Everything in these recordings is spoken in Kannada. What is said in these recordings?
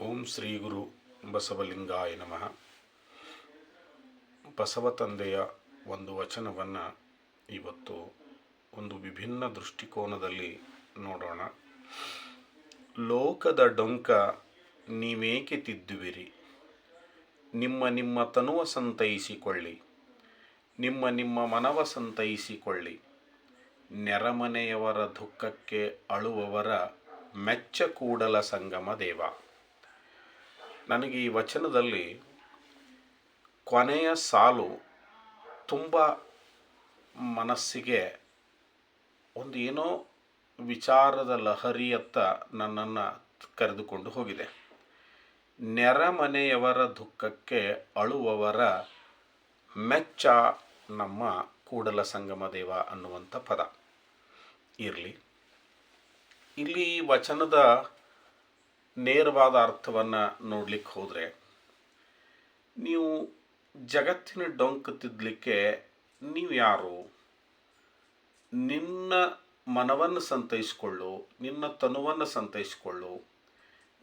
ಓಂ ಶ್ರೀ ಗುರು ಬಸವಲಿಂಗಾಯ ನಮಃ. ಬಸವ ತಂದೆಯ ಒಂದು ವಚನವನ್ನು ಇವತ್ತು ಒಂದು ವಿಭಿನ್ನ ದೃಷ್ಟಿಕೋನದಲ್ಲಿ ನೋಡೋಣ. ಲೋಕದ ಡೊಂಕ ನೀವೇಕೆ ತಿದ್ದುವಿರಿ, ನಿಮ್ಮ ತನುವ ಸಂತೈಸಿಕೊಳ್ಳಿ, ನಿಮ್ಮ ಮನವ ಸಂತೈಸಿಕೊಳ್ಳಿ. ನೆರಮನೆಯವರ ದುಃಖಕ್ಕೆ ಅಳುವವರ ಮೆಚ್ಚ ಕೂಡಲ ಸಂಗಮ ದೇವ. ನನಗೆ ಈ ವಚನದಲ್ಲಿ ಕೊನೆಯ ಸಾಲು ತುಂಬ ಮನಸ್ಸಿಗೆ ಒಂದು ಏನೋ ವಿಚಾರದ ಲಹರಿಯತ್ತ ನನ್ನನ್ನು ಕರೆದುಕೊಂಡು ಹೋಗಿದೆ. ನೆರಮನೆಯವರ ದುಃಖಕ್ಕೆ ಅಳುವವರ ಮೆಚ್ಚ ನಮ್ಮ ಕೂಡಲ ಸಂಗಮ ದೇವ ಅನ್ನುವಂಥ ಪದ ಇರಲಿ. ಇಲ್ಲಿ ವಚನದ ನೇರವಾದ ಅರ್ಥವನ್ನು ನೋಡ್ಲಿಕ್ಕೆ ಹೋದರೆ, ನೀವು ಜಗತ್ತಿನ ಡೊಂಕು ತಿದ್ದಲಿಕ್ಕೆ ನೀವು ಯಾರು? ನಿನ್ನ ಮನವನ್ನು ಸಂತೈಸಿಕೊಳ್ಳು, ನಿನ್ನ ತನುವನ್ನು ಸಂತೈಸಿಕೊಳ್ಳು.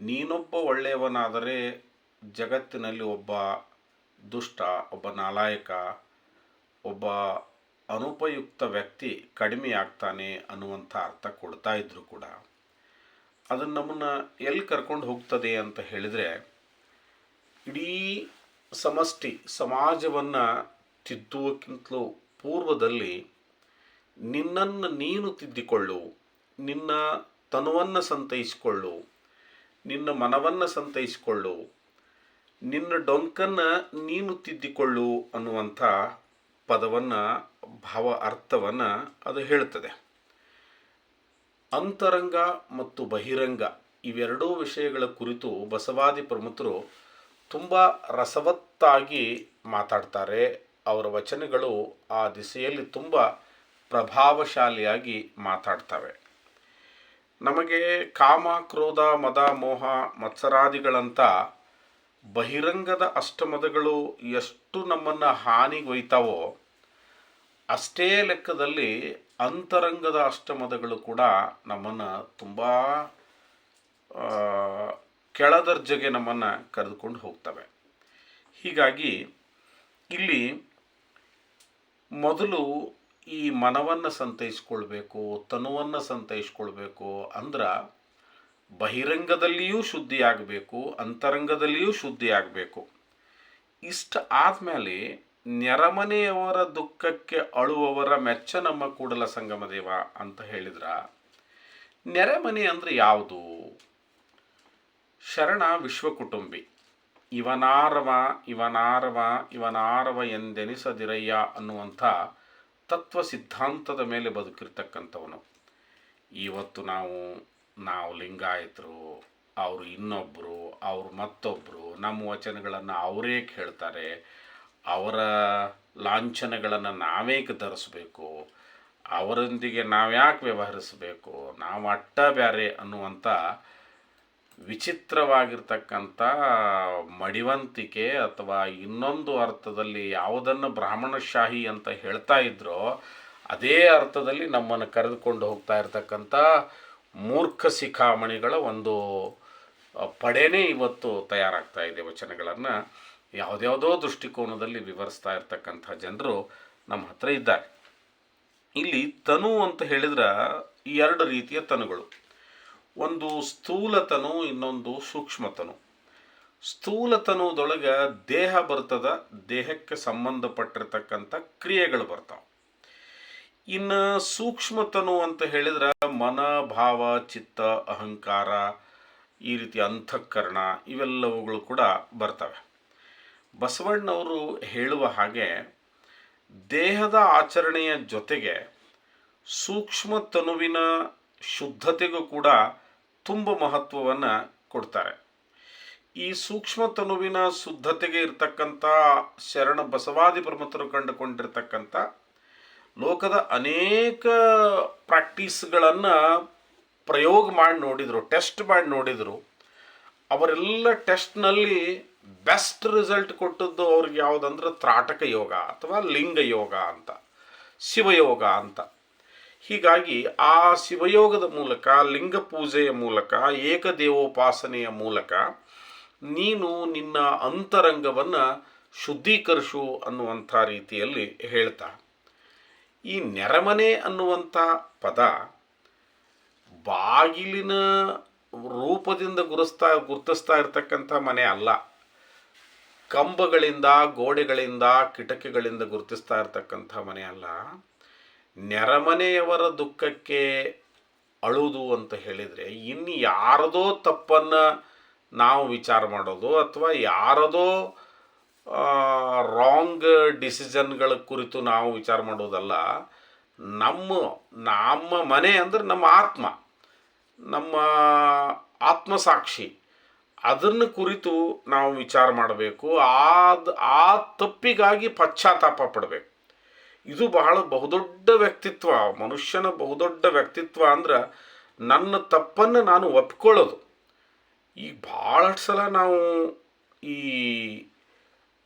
ನೀನೊಬ್ಬ ಒಳ್ಳೆಯವನಾದರೆ ಜಗತ್ತಿನಲ್ಲಿ ಒಬ್ಬ ದುಷ್ಟ, ಒಬ್ಬ ನಾಲಾಯಕ, ಒಬ್ಬ ಅನುಪಯುಕ್ತ ವ್ಯಕ್ತಿ ಕಡಿಮೆ ಆಗ್ತಾನೆ ಅನ್ನುವಂಥ ಅರ್ಥ ಕೊಡ್ತಾ ಇದ್ರು ಕೂಡ, ಅದನ್ನು ನಮ್ಮನ್ನು ಎಲ್ಲಿ ಕರ್ಕೊಂಡು ಹೋಗ್ತದೆ ಅಂತ ಹೇಳಿದರೆ, ಇಡೀ ಸಮಷ್ಟಿ ಸಮಾಜವನ್ನು ತಿದ್ದುವಕ್ಕಿಂತಲೂ ಪೂರ್ವದಲ್ಲಿ ನಿನ್ನನ್ನು ನೀನು ತಿದ್ದಿಕೊಳ್ಳು, ನಿನ್ನ ತನುವನ್ನು ಸಂತೈಸಿಕೊಳ್ಳು, ನಿನ್ನ ಮನವನ್ನು ಸಂತೈಸಿಕೊಳ್ಳು, ನಿನ್ನ ಡೊಂಕನ್ನು ನೀನು ತಿದ್ದಿಕೊಳ್ಳು ಅನ್ನುವಂಥ ಪದವನ್ನು, ಭಾವ ಅರ್ಥವನ್ನು ಅದು ಹೇಳ್ತದೆ. ಅಂತರಂಗ ಮತ್ತು ಬಹಿರಂಗ ಇವೆರಡೂ ವಿಷಯಗಳ ಕುರಿತು ಬಸವಾದಿ ಪ್ರಮುಖರು ತುಂಬ ರಸವತ್ತಾಗಿ ಮಾತಾಡ್ತಾರೆ. ಅವರ ವಚನಗಳು ಆ ದಿಸೆಯಲ್ಲಿ ತುಂಬ ಪ್ರಭಾವಶಾಲಿಯಾಗಿ ಮಾತಾಡ್ತವೆ. ನಮಗೆ ಕಾಮ, ಕ್ರೋಧ, ಮದ, ಮೋಹ, ಮತ್ಸರಾದಿಗಳಂಥ ಬಹಿರಂಗದ ಅಷ್ಟಮದಗಳು ಎಷ್ಟು ನಮ್ಮನ್ನು ಹಾನಿಗೊಯ್ತಾವೋ, ಅಷ್ಟೇ ಲೆಕ್ಕದಲ್ಲಿ ಅಂತರಂಗದ ಅಷ್ಟಮದಗಳು ಕೂಡ ನಮ್ಮನ್ನು ತುಂಬ ಕೆಳದರ್ಜೆಗೆ ನಮ್ಮನ್ನು ಕರೆದುಕೊಂಡು ಹೋಗ್ತವೆ. ಹೀಗಾಗಿ ಇಲ್ಲಿ ಮೊದಲು ಈ ಮನವನ್ನು ಸಂತೈಸ್ಕೊಳ್ಬೇಕು, ತನುವನ್ನು ಸಂತೈಸ್ಕೊಳ್ಬೇಕು ಅಂದ್ರೆ ಬಹಿರಂಗದಲ್ಲಿಯೂ ಶುದ್ಧಿ ಆಗಬೇಕು, ಅಂತರಂಗದಲ್ಲಿಯೂ ಶುದ್ಧಿ ಆಗಬೇಕು. ಇಷ್ಟು ಆದಮೇಲೆ ನೆರಮನೆಯವರ ದುಃಖಕ್ಕೆ ಅಳುವವರ ಮೆಚ್ಚ ನಮ್ಮ ಕೂಡಲ ಸಂಗಮ ದೇವ ಅಂತ ಹೇಳಿದ್ರ, ನೆರೆಮನೆ ಅಂದರೆ ಯಾವುದು? ಶರಣ ವಿಶ್ವಕುಟುಂಬಿ, ಇವನಾರವ ಎಂದೆನಿಸದಿರಯ್ಯ ಅನ್ನುವಂಥ ತತ್ವ ಸಿದ್ಧಾಂತದ ಮೇಲೆ ಬದುಕಿರ್ತಕ್ಕಂಥವನು. ಇವತ್ತು ನಾವು ಲಿಂಗಾಯತರು, ಅವರು ಇನ್ನೊಬ್ಬರು, ಅವರು ಮತ್ತೊಬ್ಬರು, ನಮ್ಮ ವಚನಗಳನ್ನು ಅವರೇ ಕೇಳ್ತಾರೆ, ಅವರ ಲಾಂಛನಗಳನ್ನು ನಾವೇಕೆ ಧರಿಸ್ಬೇಕು, ಅವರೊಂದಿಗೆ ನಾವ್ಯಾಕೆ ವ್ಯವಹರಿಸಬೇಕು, ನಾವು ಅಟ್ಟ ಬ್ಯಾರೆ ಅನ್ನುವಂಥ ವಿಚಿತ್ರವಾಗಿರ್ತಕ್ಕಂಥ ಮಡಿವಂತಿಕೆ ಅಥವಾ ಇನ್ನೊಂದು ಅರ್ಥದಲ್ಲಿ ಯಾವುದನ್ನು ಬ್ರಾಹ್ಮಣಶಾಹಿ ಅಂತ ಹೇಳ್ತಾ ಇದ್ರೋ ಅದೇ ಅರ್ಥದಲ್ಲಿ ನಮ್ಮನ್ನು ಕರೆದುಕೊಂಡು ಹೋಗ್ತಾ ಇರ್ತಕ್ಕಂಥ ಮೂರ್ಖ ಶಿಖಾಮಣಿಗಳ ಒಂದು ಪಡೆನೇ ಇವತ್ತು ತಯಾರಾಗ್ತಾ ಇದೆ. ವಚನಗಳನ್ನು ಯಾವುದ್ಯಾವುದೋ ದೃಷ್ಟಿಕೋನದಲ್ಲಿ ವಿವರಿಸ್ತಾ ಇರ್ತಕ್ಕಂಥ ಜನರು ನಮ್ಮ ಹತ್ರ ಇದ್ದಾರೆ. ಇಲ್ಲಿ ತನು ಅಂತ ಹೇಳಿದ್ರೆ ಎರಡು ರೀತಿಯ ತನುಗಳು. ಒಂದು ಸ್ಥೂಲತನು, ಇನ್ನೊಂದು ಸೂಕ್ಷ್ಮತನು. ಸ್ಥೂಲತನುದೊಳಗೆ ದೇಹ ಬರ್ತದ, ದೇಹಕ್ಕೆ ಸಂಬಂಧಪಟ್ಟಿರ್ತಕ್ಕಂಥ ಕ್ರಿಯೆಗಳು ಬರ್ತಾವೆ. ಇನ್ನು ಸೂಕ್ಷ್ಮತನು ಅಂತ ಹೇಳಿದ್ರೆ ಮನ, ಭಾವ, ಚಿತ್ತ, ಅಹಂಕಾರ, ಈ ರೀತಿ ಅಂತಃಕರಣ ಇವೆಲ್ಲವುಗಳು ಕೂಡ ಬರ್ತವೆ. ಬಸವಣ್ಣವರು ಹೇಳುವ ಹಾಗೆ ದೇಹದ ಆಚರಣೆಯ ಜೊತೆಗೆ ಸೂಕ್ಷ್ಮ ತನುವಿನ ಶುದ್ಧತೆಗೂ ಕೂಡ ತುಂಬ ಮಹತ್ವವನ್ನು ಕೊಡ್ತಾರೆ. ಈ ಸೂಕ್ಷ್ಮ ತನುವಿನ ಶುದ್ಧತೆಗೆ ಇರ್ತಕ್ಕಂಥ ಶರಣ ಬಸವಾದಿ ಪ್ರಮುಖರು ಕಂಡುಕೊಂಡಿರ್ತಕ್ಕಂಥ ಲೋಕದ ಅನೇಕ ಪ್ರಾಕ್ಟೀಸ್ಗಳನ್ನು ಪ್ರಯೋಗ ಮಾಡಿ ನೋಡಿದರು, ಟೆಸ್ಟ್ ಮಾಡಿ ನೋಡಿದರು. ಅವರೆಲ್ಲ ಟೆಸ್ಟ್ನಲ್ಲಿ ಬೆಸ್ಟ್ ರಿಸಲ್ಟ್ ಕೊಟ್ಟದ್ದು ಅವ್ರಿಗೆ ಯಾವುದಂದ್ರೆ ತ್ರಾಟಕ ಯೋಗ ಅಥವಾ ಲಿಂಗ ಯೋಗ ಅಂತ, ಶಿವಯೋಗ ಅಂತ. ಹೀಗಾಗಿ ಆ ಶಿವಯೋಗದ ಮೂಲಕ, ಲಿಂಗ ಪೂಜೆಯ ಮೂಲಕ, ಏಕದೇವೋಪಾಸನೆಯ ಮೂಲಕ ನೀನು ನಿನ್ನ ಅಂತರಂಗವನ್ನು ಶುದ್ಧೀಕರಿಸು ಅನ್ನುವಂಥ ರೀತಿಯಲ್ಲಿ ಹೇಳ್ತಾ, ಈ ನೆರಮನೆ ಅನ್ನುವಂಥ ಪದ ಬಾಗಿಲಿನ ರೂಪದಿಂದ ಗುರುತಿಸ್ತಾ ಇರತಕ್ಕಂಥ ಮನೆ ಅಲ್ಲ. ಕಂಬಗಳಿಂದ, ಗೋಡೆಗಳಿಂದ, ಕಿಟಕಿಗಳಿಂದ ಗುರುತಿಸ್ತಾ ಇರತಕ್ಕಂಥ ಮನೆ ಅಲ್ಲ. ನೆರಮನೆಯವರ ದುಃಖಕ್ಕೆ ಅಳುವುದು ಅಂತ ಹೇಳಿದರೆ ಇನ್ನು ಯಾರದೋ ತಪ್ಪನ್ನು ನಾವು ವಿಚಾರ ಮಾಡೋದು ಅಥವಾ ಯಾರದೋ ರಾಂಗ್ ಡಿಸಿಷನ್ಗಳ ಕುರಿತು ನಾವು ವಿಚಾರ ಮಾಡೋದಲ್ಲ. ನಮ್ಮ ಮನೆ ಅಂದರೆ ನಮ್ಮ ಆತ್ಮ, ನಮ್ಮ ಆತ್ಮಸಾಕ್ಷಿ, ಅದನ್ನು ಕುರಿತು ನಾವು ವಿಚಾರ ಮಾಡಬೇಕು. ಆ ತಪ್ಪಿಗಾಗಿ ಪಶ್ಚಾತ್ತಾಪ ಪಡಬೇಕು. ಇದು ಬಹಳ ಬಹುದೊಡ್ಡ ವ್ಯಕ್ತಿತ್ವ. ಮನುಷ್ಯನ ಬಹುದೊಡ್ಡ ವ್ಯಕ್ತಿತ್ವ ಅಂದ್ರೆ ನನ್ನ ತಪ್ಪನ್ನು ನಾನು ಒಪ್ಕೊಳ್ಳೋದು. ಈಗ ಭಾಳಷ್ಟು ಸಲ ನಾವು ಈ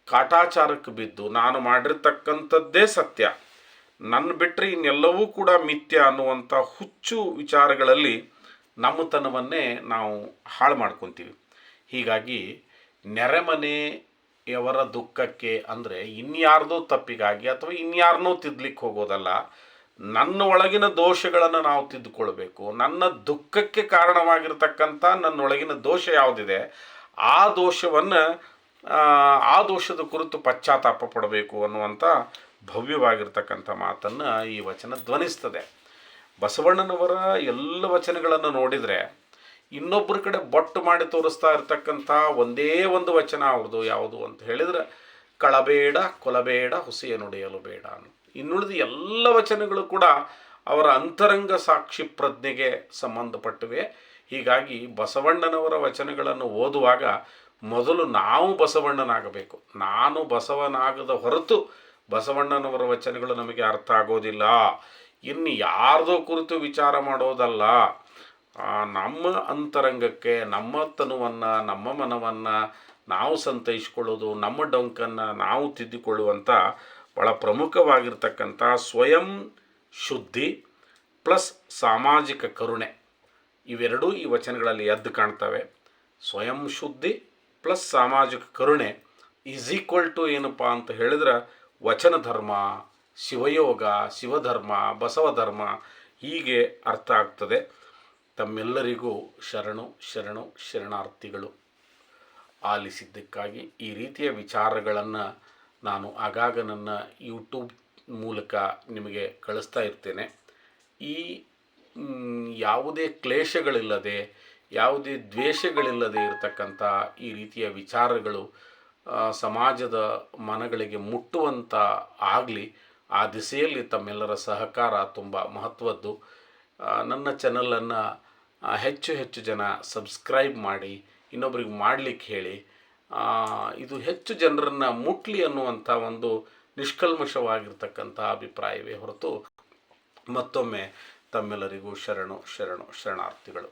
ಕಾಟಾಚಾರಕ್ಕೆ ಬಿದ್ದು ನಾನು ಮಾಡಿರ್ತಕ್ಕಂಥದ್ದೇ ಸತ್ಯ, ನನ್ನ ಬಿಟ್ಟರೆ ಇನ್ನೆಲ್ಲವೂ ಕೂಡ ಮಿಥ್ಯ ಅನ್ನುವಂಥ ಹುಚ್ಚು ವಿಚಾರಗಳಲ್ಲಿ ನಮ್ಮತನವನ್ನೇ ನಾವು ಹಾಳು ಮಾಡ್ಕೊತೀವಿ. ಹೀಗಾಗಿ ನೆರೆಮನೆಯವರ ದುಃಖಕ್ಕೆ ಅಂದರೆ ಇನ್ಯಾರ್ದೋ ತಪ್ಪಿಗಾಗಿ ಅಥವಾ ಇನ್ಯಾರನ್ನೋ ತಿದ್ದಲಿಕ್ಕೆ ಹೋಗೋದಲ್ಲ. ನನ್ನ ಒಳಗಿನ ದೋಷಗಳನ್ನು ನಾವು ತಿದ್ದುಕೊಳ್ಬೇಕು. ನನ್ನ ದುಃಖಕ್ಕೆ ಕಾರಣವಾಗಿರ್ತಕ್ಕಂಥ ನನ್ನೊಳಗಿನ ದೋಷ ಯಾವುದಿದೆ ಆ ದೋಷದ ಕುರಿತು ಪಶ್ಚಾತ್ತಾಪ ಪಡಬೇಕು ಅನ್ನುವಂಥ ಭವ್ಯವಾಗಿರ್ತಕ್ಕಂಥ ಮಾತನ್ನು ಈ ವಚನ ಧ್ವನಿಸ್ತದೆ. ಬಸವಣ್ಣನವರ ಎಲ್ಲ ವಚನಗಳನ್ನು ನೋಡಿದರೆ ಇನ್ನೊಬ್ಬರ ಕಡೆ ಬೊಟ್ಟು ಮಾಡಿ ತೋರಿಸ್ತಾ ಇರ್ತಕ್ಕಂಥ ಒಂದೇ ಒಂದು ವಚನ ಅವ್ರದ್ದು ಯಾವುದು ಅಂತ ಹೇಳಿದರೆ, ಕಳಬೇಡ ಕೊಲಬೇಡ ಹುಸಿಯ ನುಡಿಯಲು ಬೇಡ. ಇನ್ನುಳಿದ ಎಲ್ಲ ವಚನಗಳು ಕೂಡ ಅವರ ಅಂತರಂಗ ಸಾಕ್ಷಿ ಪ್ರಜ್ಞೆಗೆ ಸಂಬಂಧಪಟ್ಟಿವೆ. ಹೀಗಾಗಿ ಬಸವಣ್ಣನವರ ವಚನಗಳನ್ನು ಓದುವಾಗ ಮೊದಲು ನಾವು ಬಸವಣ್ಣನಾಗಬೇಕು. ನಾನು ಬಸವನಾಗದ ಹೊರತು ಬಸವಣ್ಣನವರ ವಚನಗಳು ನಮಗೆ ಅರ್ಥ ಆಗೋದಿಲ್ಲ. ಇನ್ನು ಯಾರ್ದೋ ಕುರಿತು ವಿಚಾರ ಮಾಡೋದಲ್ಲ. ನಮ್ಮ ಅಂತರಂಗಕ್ಕೆ, ನಮ್ಮ ತನುವನ್ನು, ನಮ್ಮ ಮನವನ್ನು ನಾವು ಸಂತೈಸ್ಕೊಳ್ಳೋದು, ನಮ್ಮ ಡೊಂಕನ್ನು ನಾವು ತಿದ್ದಿಕೊಳ್ಳುವಂಥ ಭಾಳ ಪ್ರಮುಖವಾಗಿರ್ತಕ್ಕಂಥ ಸ್ವಯಂ ಶುದ್ಧಿ ಪ್ಲಸ್ ಸಾಮಾಜಿಕ ಕರುಣೆ, ಇವೆರಡೂ ಈ ವಚನಗಳಲ್ಲಿ ಎದ್ದು ಕಾಣ್ತವೆ. ಸ್ವಯಂ ಶುದ್ಧಿ ಪ್ಲಸ್ ಸಾಮಾಜಿಕ ಕರುಣೆ ಈಸ್ ಈಕ್ವಲ್ ಟು ಏನಪ್ಪ ಅಂತ ಹೇಳಿದ್ರೆ ವಚನ ಧರ್ಮ, ಶಿವಯೋಗ, ಶಿವಧರ್ಮ, ಬಸವಧರ್ಮ ಹೀಗೆ ಅರ್ಥ ಆಗ್ತದೆ. ತಮ್ಮೆಲ್ಲರಿಗೂ ಶರಣಾರ್ಥಿಗಳು. ಆಲಿಸಿದ್ದಕ್ಕಾಗಿ ಈ ರೀತಿಯ ವಿಚಾರಗಳನ್ನು ನಾನು ಆಗಾಗ ನನ್ನ ಯೂಟ್ಯೂಬ್ ಮೂಲಕ ನಿಮಗೆ ಕಳಿಸ್ತಾ ಇರ್ತೇನೆ. ಈ ಯಾವುದೇ ಕ್ಲೇಶಗಳಿಲ್ಲದೆ, ಯಾವುದೇ ದ್ವೇಷಗಳಿಲ್ಲದೆ ಇರತಕ್ಕಂಥ ಈ ರೀತಿಯ ವಿಚಾರಗಳು ಸಮಾಜದ ಮನಗಳಿಗೆ ಮುಟ್ಟುವಂಥ ಆಗಲಿ, ಆ ದಿಸೆಯಲ್ಲಿ ತಮ್ಮೆಲ್ಲರ ಸಹಕಾರ ತುಂಬ ಮಹತ್ವದ್ದು. ನನ್ನ ಚಾನಲನ್ನು ಹೆಚ್ಚು ಹೆಚ್ಚು ಜನ ಸಬ್ಸ್ಕ್ರೈಬ್ ಮಾಡಿ, ಇನ್ನೊಬ್ರಿಗೆ ಮಾಡಲಿಕ್ಕೆ ಹೇಳಿ. ಇದು ಹೆಚ್ಚು ಜನರನ್ನು ಮುಟ್ಲಿ ಅನ್ನುವಂಥ ಒಂದು ನಿಷ್ಕಲ್ಮಶವಾಗಿರ್ತಕ್ಕಂಥ ಅಭಿಪ್ರಾಯವೇ ಹೊರತು ಮತ್ತೊಮ್ಮೆ ತಮ್ಮೆಲ್ಲರಿಗೂ ಶರಣಾರ್ಥಿಗಳು.